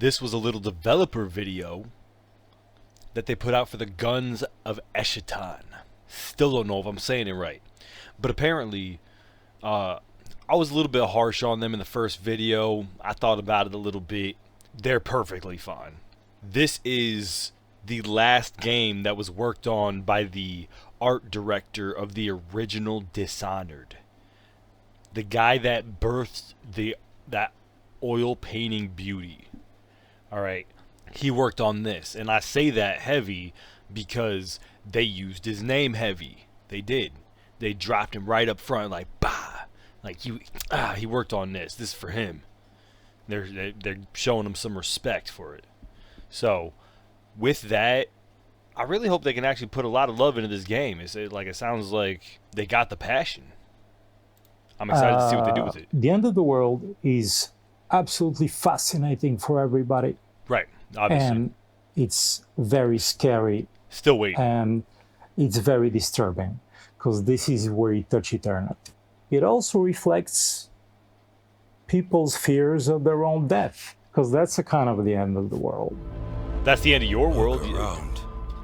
This was a little developer video that they put out for the Guns of ESCHATON. Still don't know if I'm saying it right. But apparently, I was a little bit harsh on them in the first video. I thought about it a little bit. They're perfectly fine. This is the last game that was worked on by the art director of the original Dishonored. The guy that birthed that oil painting beauty. Alright, he worked on this. And I say that heavy because they used his name heavy. They did. They dropped him right up front like, bah! Like, he worked on this. This is for him. They're showing him some respect for it. So, with that, I really hope they can actually put a lot of love into this game. It sounds like they got the passion. I'm excited to see what they do with it. The end of the world is absolutely fascinating for everybody. Right, obviously. And it's very scary. Still waiting. And it's very disturbing, because this is where you touch eternity. It also reflects people's fears of their own death, because that's a kind of the end of the world. That's the end of your world.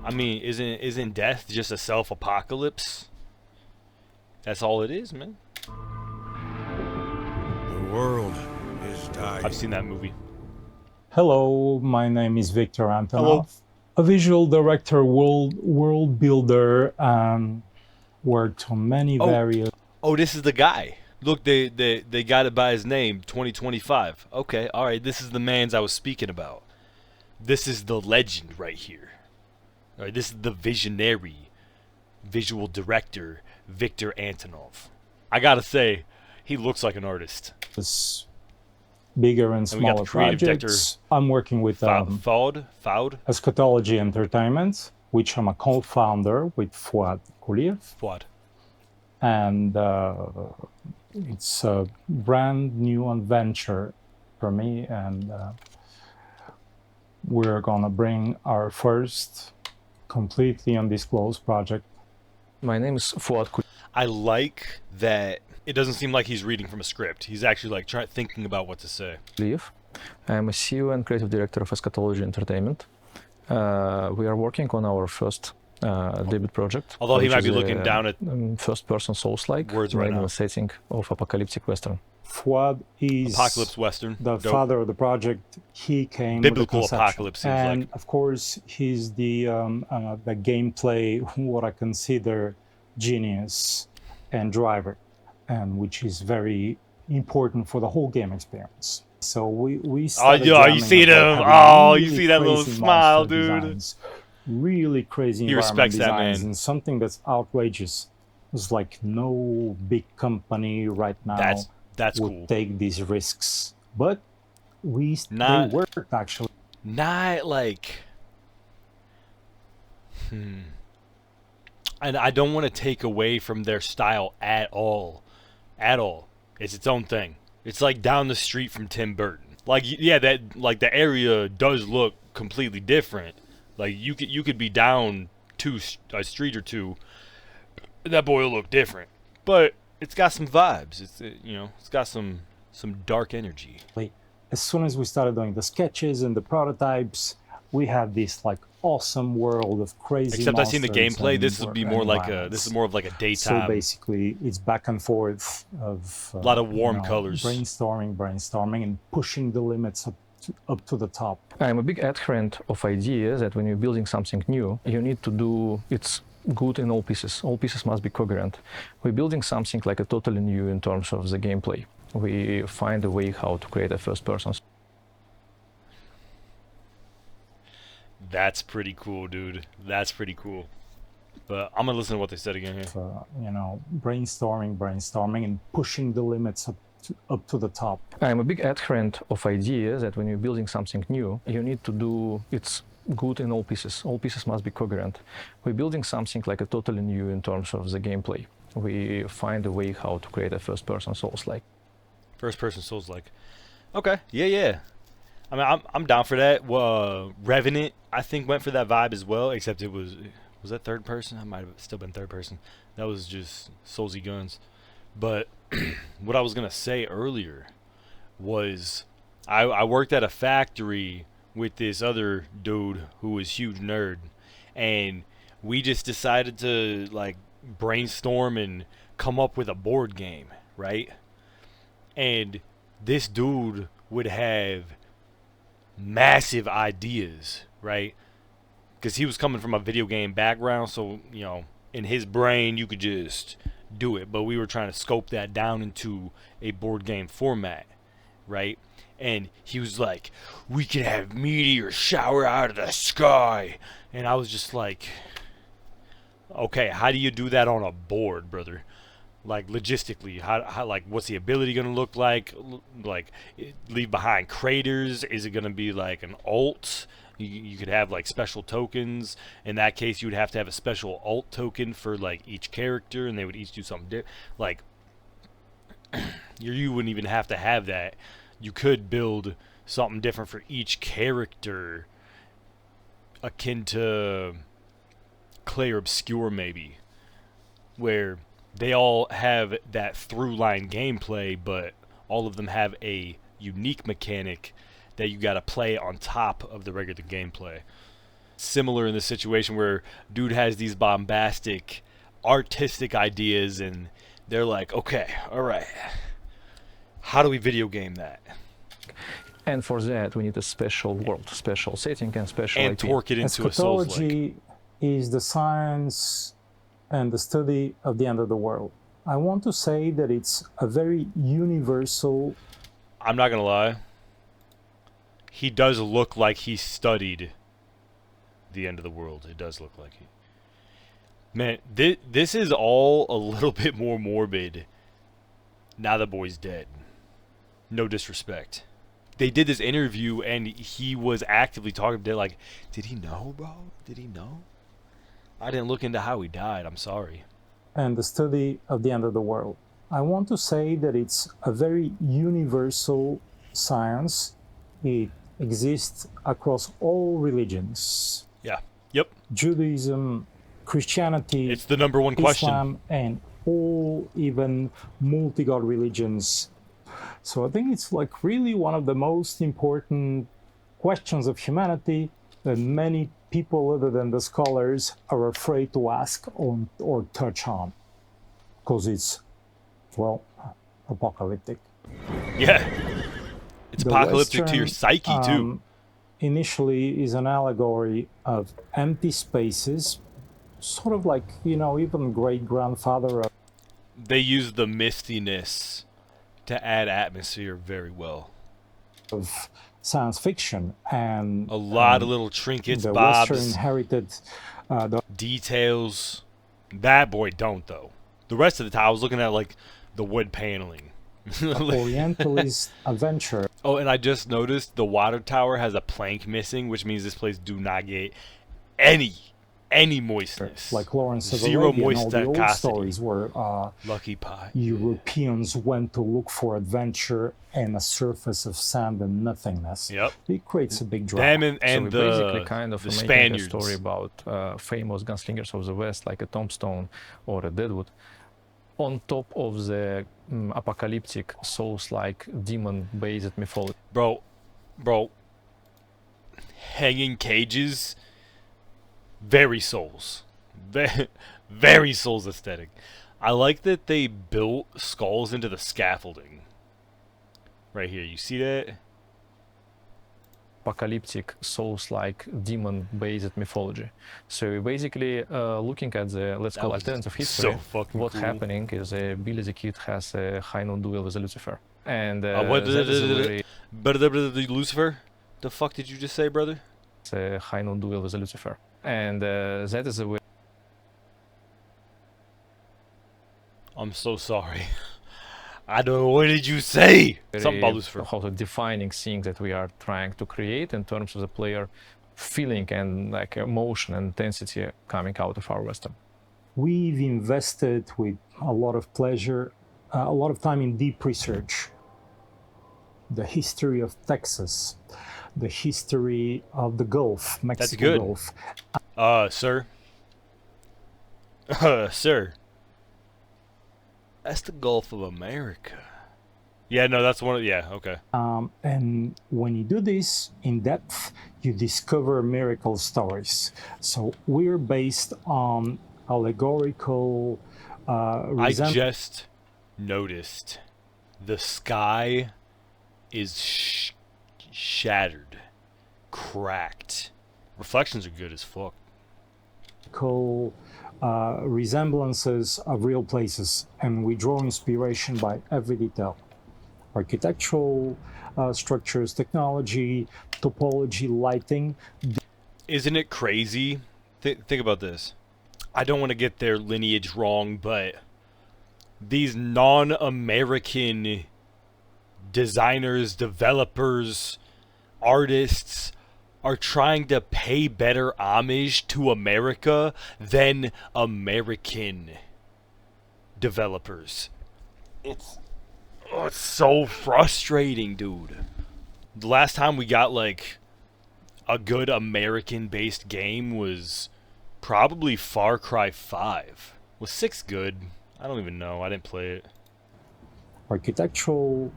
I mean, isn't death just a self-apocalypse? That's all it is, man. The world is dying. I've seen that movie. Hello, my name is Victor Antonov. Hello. A visual director, world builder, worked on many various... Oh, this is the guy. Look, they got it by his name, 2025. Okay, alright, this is the mans I was speaking about. This is the legend right here. Alright, this is the visionary visual director, Victor Antonov. I gotta say, he looks like an artist. Bigger and smaller projects. I'm working with Eschatology Entertainment, which I'm a co-founder with Fuad Kuliev. Fuad. And it's a brand new adventure for me, and we're gonna bring our first completely undisclosed project. My name is Fuad Kuliev. I like that it doesn't seem like he's reading from a script. He's actually like thinking about what to say. I'm a CEO and creative director of Eschatology Entertainment. We are working on our first debut project. Although he might be looking down at first-person Souls-like words right now. In a setting of apocalyptic Western. Fuad is Apocalypse Western. The father of the project. He came biblical with the apocalypse, seems and like. Of course, he's the gameplay, what I consider genius and driver, and which is very important for the whole game experience. So we started you see them. You see that little smile, dude. Designs, really crazy he environment respects designs, that, man. and something that's outrageous. It's like no big company right now that's would cool. take these risks, but they worked actually. Not like, and I don't want to take away from their style at all. It's its own thing. It's like down the street from Tim Burton. Like, yeah, that like the area does look completely different. Like you could be down a street or two, and that boy will look different. But it's got some vibes. It's got some dark energy. As soon as we started doing the sketches and the prototypes, we had this like awesome world of crazy. Except I've seen the gameplay. This would be more like this is more of like a daytime. So basically, it's back and forth of a lot of warm colors, brainstorming, and pushing the limits up to the top. I'm a big adherent of idea that when you're building something new, you need to do it's good in all pieces. All pieces must be coherent. We're building something like a totally new in terms of the gameplay. We find a way how to create a first person. That's pretty cool, dude. That's pretty cool. But I'm gonna listen to what they said again here. Brainstorming, and pushing the limits up to the top. I'm a big adherent of idea that when you're building something new, you need to do it's good in all pieces. All pieces must be coherent. We're building something like a totally new in terms of the gameplay. We find a way how to create a first-person Souls-like. First-person Souls-like. Okay. Yeah. I mean, I'm down for that. Revenant, I think, went for that vibe as well. Except it was that third person? I might have still been third person. That was just Soulsy guns. But what I was gonna say earlier was I worked at a factory with this other dude who was a huge nerd, and we just decided to like brainstorm and come up with a board game, right? And this dude would have massive ideas, right? Because he was coming from a video game background, so you know, in his brain you could just do it. But we were trying to scope that down into a board game format, right? And he was like, we can have meteors shower out of the sky. And I was just like, okay, how do you do that on a board, brother? Like logistically, how like what's the ability gonna look like? Like leave behind craters? Is it gonna be like an alt? You could have like special tokens. In that case, you would have to have a special alt token for like each character, and they would each do something different. Like you wouldn't even have to have that. You could build something different for each character, akin to Clay or Obscure maybe, where they all have that through line gameplay, but all of them have a unique mechanic that you gotta play on top of the regular gameplay. Similar in the situation where dude has these bombastic artistic ideas, and they're like, okay, alright, how do we video game that? And for that, we need a special world, special setting, and special And IP. torque it into a Souls-like. Eschatology is the science and the study of the end of the world. I want to say that it's a very universal. I'm not gonna lie. He does look like he studied the end of the world. It does look like he. Man, this is all a little bit more morbid now the boy's dead. No disrespect. They did this interview and he was actively talking to like, did he know, bro? Did he know? I didn't look into how he died. I'm sorry. And the study of the end of the world. I want to say that it's a very universal science. It exists across all religions. Yeah. Yep. Judaism, Christianity, It's the number one question. Islam, and all even multi-god religions. So I think it's like really one of the most important questions of humanity that many people other than the scholars are afraid to ask or touch on, because it's, well, apocalyptic. Yeah. It's The apocalyptic to your Western, psyche too. Initially is an allegory of empty spaces, sort of like, you know, even great-grandfather They use the mistiness to add atmosphere very well. of science fiction, and A lot of little trinkets, the bobs, Western inherited the details. That boy don't though. The rest of the time I was looking at like the wood paneling. Orientalist adventure. Oh, and I just noticed the water tower has a plank missing, which means this place do not get any moistness. Like Lawrence of Zero Arabia and all the old moisticosity. stories where Lucky pie. Europeans went to look for adventure and a surface of sand and nothingness. Yep. It creates a big drama. Them and So we're basically the, kind of the making Spaniards. a story about famous gunslingers of the West, like a Tombstone or a Deadwood, on top of the apocalyptic Souls-like demon-based mythology. Bro, hanging cages, very Souls. Very Souls aesthetic. I like that they built skulls into the scaffolding. Right here, you see that? Apocalyptic Souls-like demon-based mythology. So we're basically looking at the, let's That call was alternative so history. fucking What's cool. happening is Billy the Kid has a high-noon duel with Lucifer. And What that is a very Lucifer? The fuck did you just say, brother? high-noon duel with Lucifer. And that is a very I'm so sorry. I don't know. What did you say? Something about Lucifer. how to defining thing that we are trying to create in terms of the player feeling and like emotion and intensity coming out of our Western. We've invested with a lot of pleasure, a lot of time in deep research. The history of Texas, the history of the Gulf, Mexico good. Gulf. Sir. Sir. That's the Gulf of America. Yeah, no, that's one of, yeah, okay. And when you do this in depth, you discover miracle stories. So we're based on allegorical I resemblance. just noticed the sky is shattered, cracked. Reflections are good as fuck. Resemblances of real places, and we draw inspiration by every detail. Architectural structures, technology, topology, lighting. Isn't it crazy? Think about this. I don't want to get their lineage wrong, but these non-American designers, developers, artists are trying to pay better homage to America than American developers. It's so frustrating, dude. The last time we got like a good American-based game was probably Far Cry 5. Was 6 good? I don't even know. I didn't play it. Architectural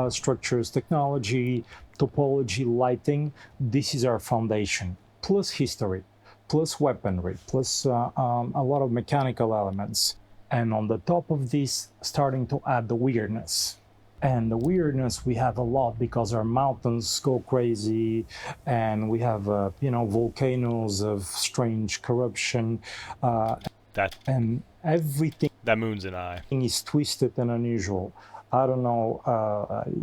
structures, technology, topology, lighting. This is our foundation, plus history, plus weaponry, plus a lot of mechanical elements. And on the top of this, starting to add the weirdness. And the weirdness we have a lot because our mountains go crazy, and we have volcanoes of strange corruption, and everything That moon's an eye. is twisted and unusual. I don't know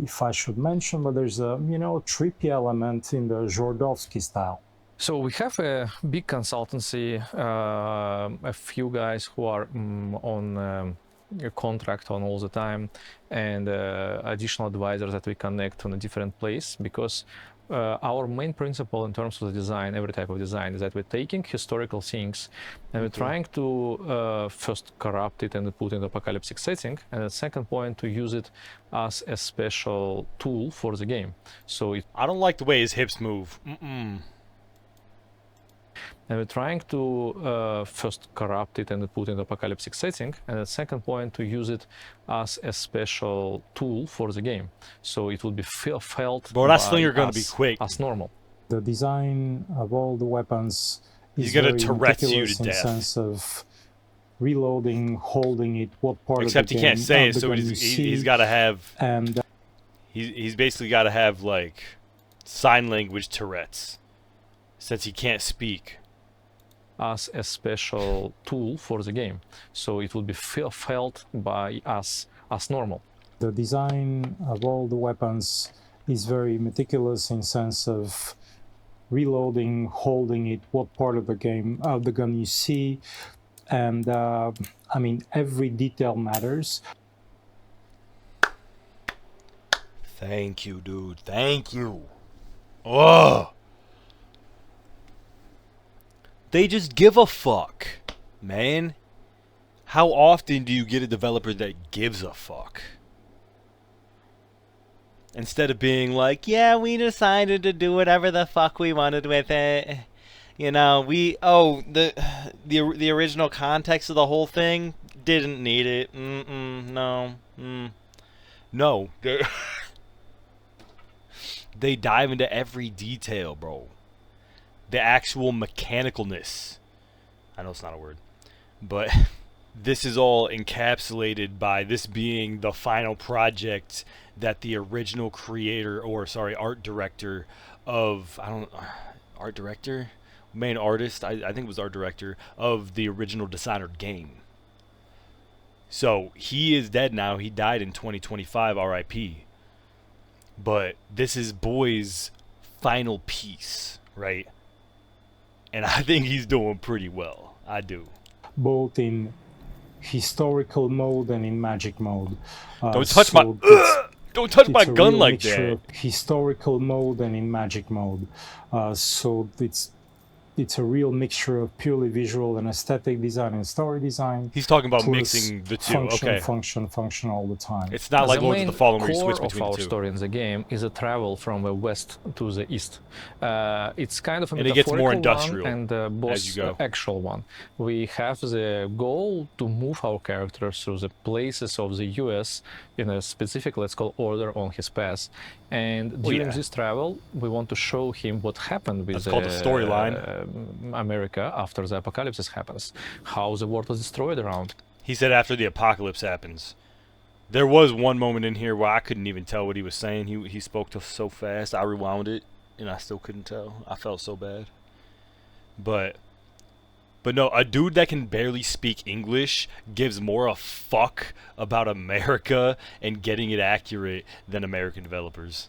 if I should mention, but there's a trippy element in the Zhordovsky style. So we have a big consultancy, a few guys who are on a contract on all the time, and additional advisors that we connect on a different place, because our main principle in terms of the design, every type of design, is that we're taking historical things and we're trying to first corrupt it and put in the apocalyptic setting, and the second point, to use it as a special tool for the game. So I don't like the way his hips move. And we're trying to first corrupt it and put in the apocalyptic setting, and the second point, to use it as a special tool for the game, so it will be felt. Bro, that slinger gonna be quick. As normal. The design of all the weapons is He's gonna very Tourette's you meticulous to in death. sense of reloading, holding it, what part Except of the he game can't say it, the so gun you he's see, got to have. and He's basically got to have like sign language Tourette's, since he can't speak. As a special tool for the game, so it will be felt by us as normal. the design of all the weapons is very meticulous in sense of reloading, holding it, what part of the game of the gun you see, and every detail matters. Thank you, dude. Thank you. Oh. They just give a fuck, man. How often do you get a developer that gives a fuck? Instead of being like, yeah, we decided to do whatever the fuck we wanted with it. You know, the original context of the whole thing didn't need it. No. No. They dive into every detail, bro. The actual mechanicalness. I know it's not a word. But this is all encapsulated by this being the final project that the original creator, art director of, art director? Main artist, I think it was art director of the original Dishonored game. So, he is dead now. He died in 2025, RIP. But this is Boy's final piece, right? And I think he's doing pretty well. I do. Both in historical mode and in magic mode. Don't touch my gun like that. Historical mode and in magic mode. So it's it's a real mixture of purely visual and aesthetic design and story design. He's talking about plus mixing the two. function, Okay. function all the time. It's not like the Lords of main the Fallen where you core switch between of our the two. story in the game is a travel from the west to the east. It's kind of a And it gets more metaphorical industrial one and as both you go. actual one. We have the goal to move our character through the places of the US in a specific, let's call, order on his path. And during yeah. this travel, we want to show him what happened with That's called a storyline. America after the apocalypse happens, how the world was destroyed around. He said after the apocalypse happens. There was one moment in here where I couldn't even tell what he was saying. He spoke so fast. I rewound it, and I still couldn't tell. I felt so bad. But no, a dude that can barely speak English gives more a fuck about America and getting it accurate than American developers.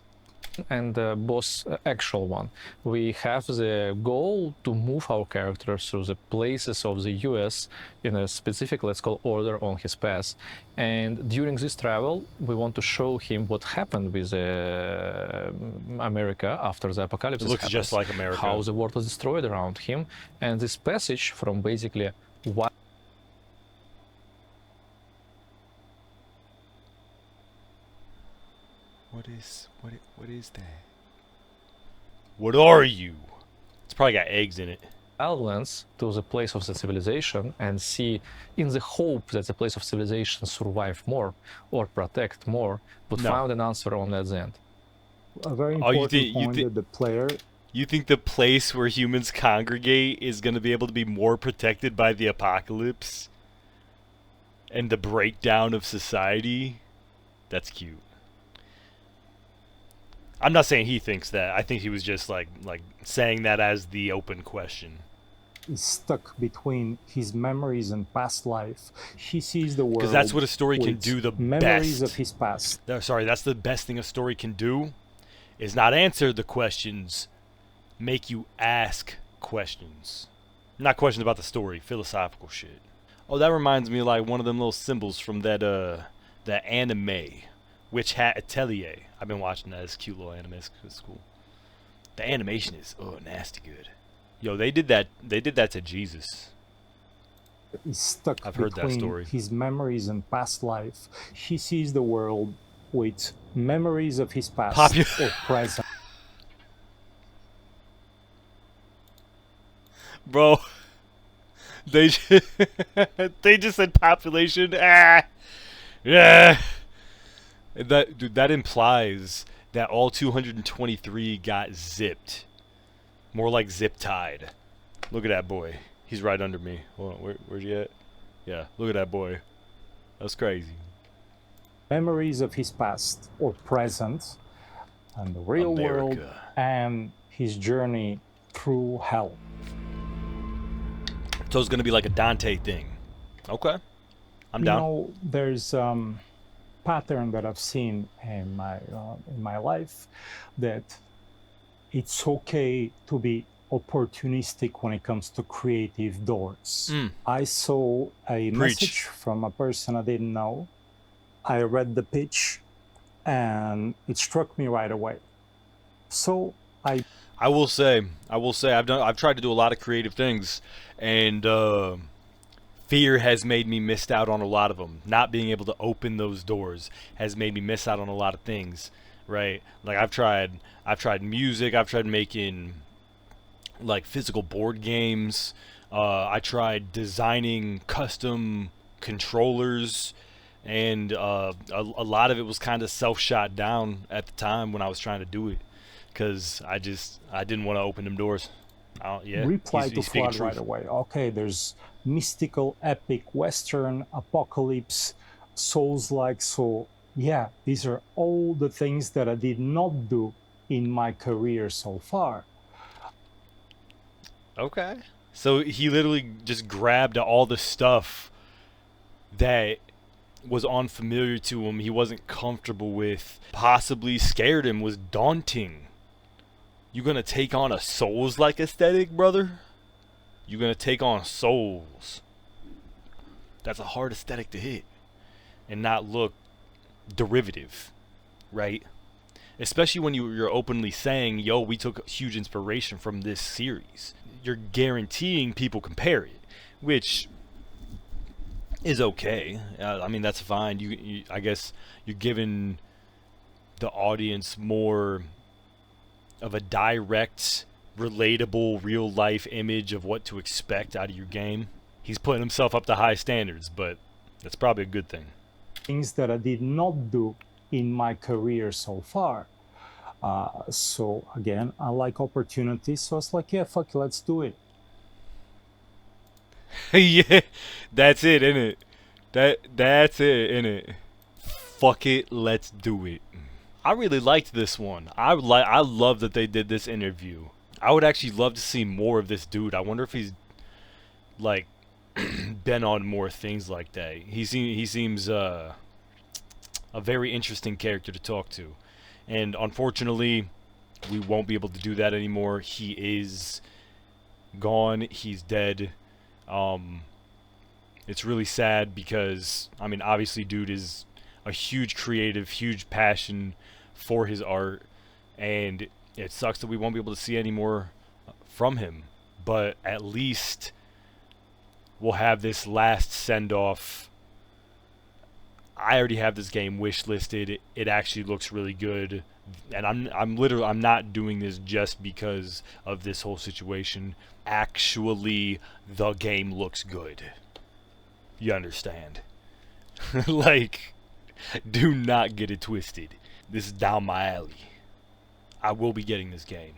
And both actual one. We have the goal to move our character through the places of the US in a specific, let's call, order on his path. And during this travel, we want to show him what happened with America after the apocalypse It looks happens, just like America. how the world was destroyed around him. And this passage from basically what What is that? What are you? It's probably got eggs in it. wildlands to the place of the civilization and see, in the hope that the place of civilization survive more or protect more, would No. find an answer on at the end. A very Oh, you important think- you point thi- that the player You think the place where humans congregate is going to be able to be more protected by the apocalypse? And the breakdown of society? That's cute. I'm not saying he thinks that. I think he was just like saying that as the open question. is stuck between his memories and past life. He sees the world Because that's what a story can with do the memories best. of his past. Sorry, that's the best thing a story can do, is not answer the questions, make you ask questions. Not questions about the story, philosophical shit. Oh, that reminds me of like one of them little symbols from that anime, Witch Hat Atelier. I've been watching that. It's a cute little anime. It's cool. The animation is nasty good. Yo, they did that to Jesus. Is stuck I've heard that between story. his memories and past life. He sees the world with memories of his past or present. Bro, they just said population. Yeah. That implies that all 223 got zipped. More like zip tied. Look at that boy. He's right under me. Hold on, where's he at? Yeah, look at that boy. That's crazy. Memories of his past or present and the real world America. and his journey through hell. So it's gonna be like a Dante thing. Okay, I'm You down. know, there's pattern that I've seen in my life that it's okay to be opportunistic when it comes to creative doors. I saw a message from a person I didn't know. I read the pitch and it struck me right away. So I will say I've tried to do a lot of creative things, and fear has made me miss out on a lot of them. Not being able to open those doors has made me miss out on a lot of things, right? Like I've tried music, I've tried making like physical board games, I tried designing custom controllers, and a lot of it was kind of self-shot down at the time when I was trying to do it, because I didn't want to open them doors. reply to he's speaking Flood right truth. away. Okay, there's mystical, epic, Western, apocalypse, Souls-like. So yeah, these are all the things that I did not do in my career so far. Okay. So he literally just grabbed all the stuff that was unfamiliar to him, he wasn't comfortable with, possibly scared him, was daunting. You gonna take on a Souls-like aesthetic, brother? You gonna take on Souls. That's a hard aesthetic to hit and not look derivative, right? Especially when you're openly saying, yo, we took huge inspiration from this series. you're guaranteeing people compare it, which is okay. I mean, that's fine. I guess you're giving the audience more of a direct, relatable, real life image of what to expect out of your game. He's putting himself up to high standards, but that's probably a good thing. Things that I did not do in my career so far. So again, I like opportunities. So it's like, yeah, fuck it, let's do it. Yeah, that's it, innit? That's it, innit? Fuck it, let's do it. I really liked this one. I love that they did this interview. I would actually love to see more of this dude. I wonder if he's like been on more things like that. He seems a very interesting character to talk to, and unfortunately, we won't be able to do that anymore. He is gone. He's dead. It's really sad because, I mean, obviously dude is a huge creative, huge passion for his art, and it sucks that we won't be able to see any more from him, but at least we'll have this last send-off. I already have this game wish listed. It actually looks really good, and I'm not doing this just because of this whole situation. Actually, the game looks good. You understand? Like, do not get it twisted. This is down my alley. I will be getting this game.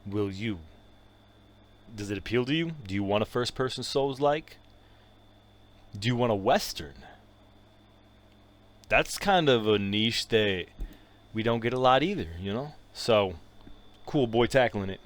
Will you? Does it appeal to you? Do you want a first-person Souls-like? Do you want a Western? That's kind of a niche that we don't get a lot either, you know? So, cool boy tackling it.